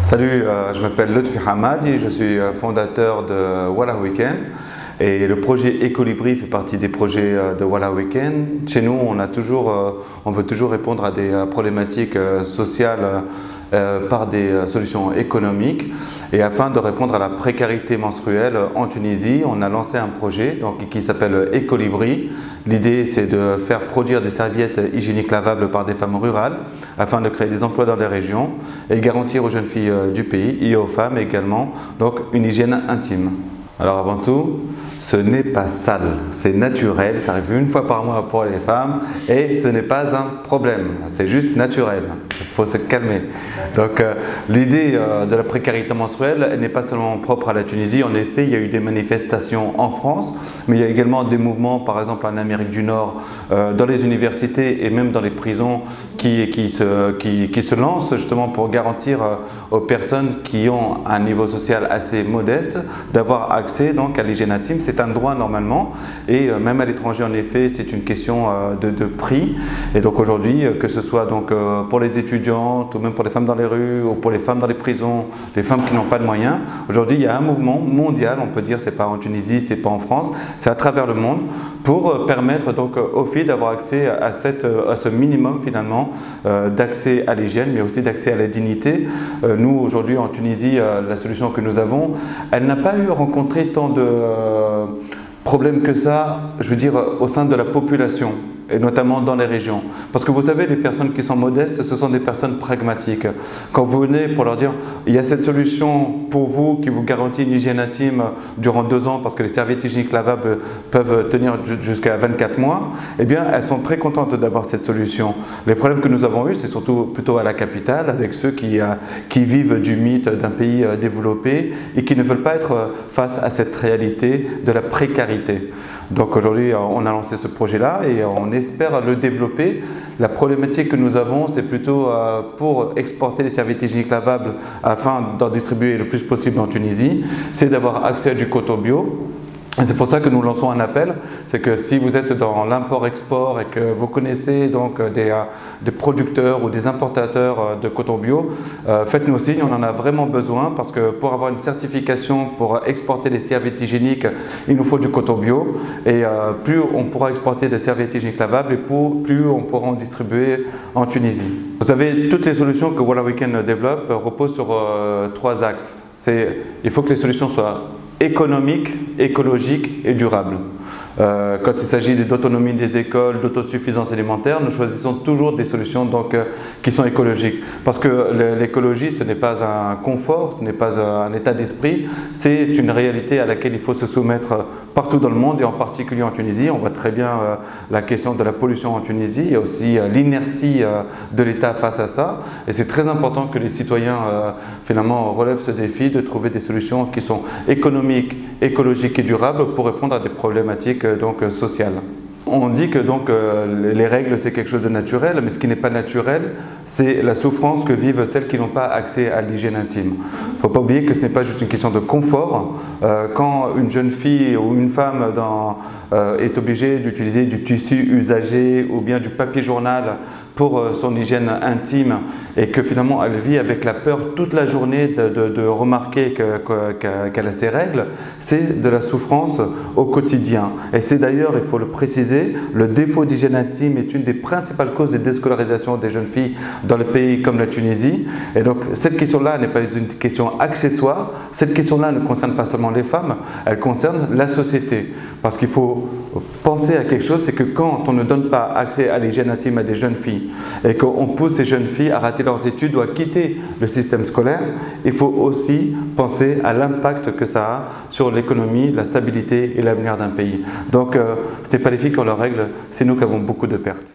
Salut, je m'appelle Lutfi Hamadi, je suis fondateur de Wallah Weekend et le projet Ecolibri fait partie des projets de Wallah Weekend. Chez nous, on veut toujours répondre à des problématiques sociales par des solutions économiques. Et afin de répondre à la précarité menstruelle en Tunisie, on a lancé un projet qui s'appelle Ecolibri. L'idée, c'est de faire produire des serviettes hygiéniques lavables par des femmes rurales afin de créer des emplois dans des régions et garantir aux jeunes filles du pays et aux femmes également donc une hygiène intime. Alors avant tout, ce n'est pas sale, c'est naturel, ça arrive une fois par mois pour les femmes et ce n'est pas un problème, c'est juste naturel, il faut se calmer. Donc l'idée de la précarité menstruelle, elle n'est pas seulement propre à la Tunisie, en effet il y a eu des manifestations en France, mais il y a également des mouvements par exemple en Amérique du Nord, dans les universités et même dans les prisons qui se lancent justement pour garantir aux personnes qui ont un niveau social assez modeste d'avoir accès donc à l'hygiène intime. C'est un droit normalement et même à l'étranger en effet c'est une question de prix. Et donc aujourd'hui que ce soit donc pour les étudiantes ou même pour les femmes dans les rues ou pour les femmes dans les prisons, les femmes qui n'ont pas de moyens, aujourd'hui il y a un mouvement mondial, on peut dire, c'est pas en Tunisie, c'est pas en France, c'est à travers le monde pour permettre donc aux filles d'avoir accès à ce minimum finalement d'accès à l'hygiène mais aussi d'accès à la dignité. Nous aujourd'hui en Tunisie, la solution que nous avons, elle n'a pas rencontré tant de problèmes que ça, je veux dire, au sein de la population et notamment dans les régions. Parce que vous savez, les personnes qui sont modestes, ce sont des personnes pragmatiques. Quand vous venez pour leur dire, il y a cette solution pour vous qui vous garantit une hygiène intime durant 2 ans parce que les serviettes hygiéniques lavables peuvent tenir jusqu'à 24 mois, eh bien, elles sont très contentes d'avoir cette solution. Les problèmes que nous avons eus, c'est surtout plutôt à la capitale, avec ceux qui vivent du mythe d'un pays développé et qui ne veulent pas être face à cette réalité de la précarité. Donc aujourd'hui, on a lancé ce projet-là et on espère le développer. La problématique que nous avons, c'est plutôt pour exporter les serviettes hygiéniques lavables afin d'en distribuer le plus possible en Tunisie, c'est d'avoir accès à du coton bio. C'est pour ça que nous lançons un appel, c'est que si vous êtes dans l'import-export et que vous connaissez donc des producteurs ou des importateurs de coton bio, faites-nous signe, on en a vraiment besoin parce que pour avoir une certification pour exporter les serviettes hygiéniques, il nous faut du coton bio et plus on pourra exporter de serviettes hygiéniques lavables et plus on pourra en distribuer en Tunisie. Vous savez, toutes les solutions que Wallah Weekend développe reposent sur 3 axes. Il faut que les solutions soient économique, écologique et durable. Quand il s'agit d'autonomie des écoles, d'autosuffisance alimentaire, nous choisissons toujours des solutions qui sont écologiques. Parce que l'écologie, ce n'est pas un confort, ce n'est pas un état d'esprit, c'est une réalité à laquelle il faut se soumettre partout dans le monde et en particulier en Tunisie. On voit très bien la question de la pollution en Tunisie et aussi l'inertie de l'État face à ça. Et c'est très important que les citoyens finalement relèvent ce défi de trouver des solutions qui sont économiques, écologiques et durables pour répondre à des problématiques sociales. On dit que les règles c'est quelque chose de naturel, mais ce qui n'est pas naturel, c'est la souffrance que vivent celles qui n'ont pas accès à l'hygiène intime. Il ne faut pas oublier que ce n'est pas juste une question de confort. Quand une jeune fille ou une femme est obligée d'utiliser du tissu usagé ou bien du papier journal pour son hygiène intime et que finalement elle vit avec la peur toute la journée de remarquer qu'elle a ses règles, c'est de la souffrance au quotidien. Et c'est d'ailleurs, il faut le préciser, le défaut d'hygiène intime est une des principales causes de déscolarisation des jeunes filles dans le pays comme la Tunisie. Et donc cette question-là n'est pas une question accessoire, cette question-là ne concerne pas seulement les femmes, elle concerne la société. Parce qu'il faut penser à quelque chose, c'est que quand on ne donne pas accès à l'hygiène intime à des jeunes filles et qu'on pousse ces jeunes filles à rater leurs études ou à quitter le système scolaire, il faut aussi penser à l'impact que ça a sur l'économie, la stabilité et l'avenir d'un pays. Donc ce n'est pas les filles qui ont leurs règles, c'est nous qui avons beaucoup de pertes.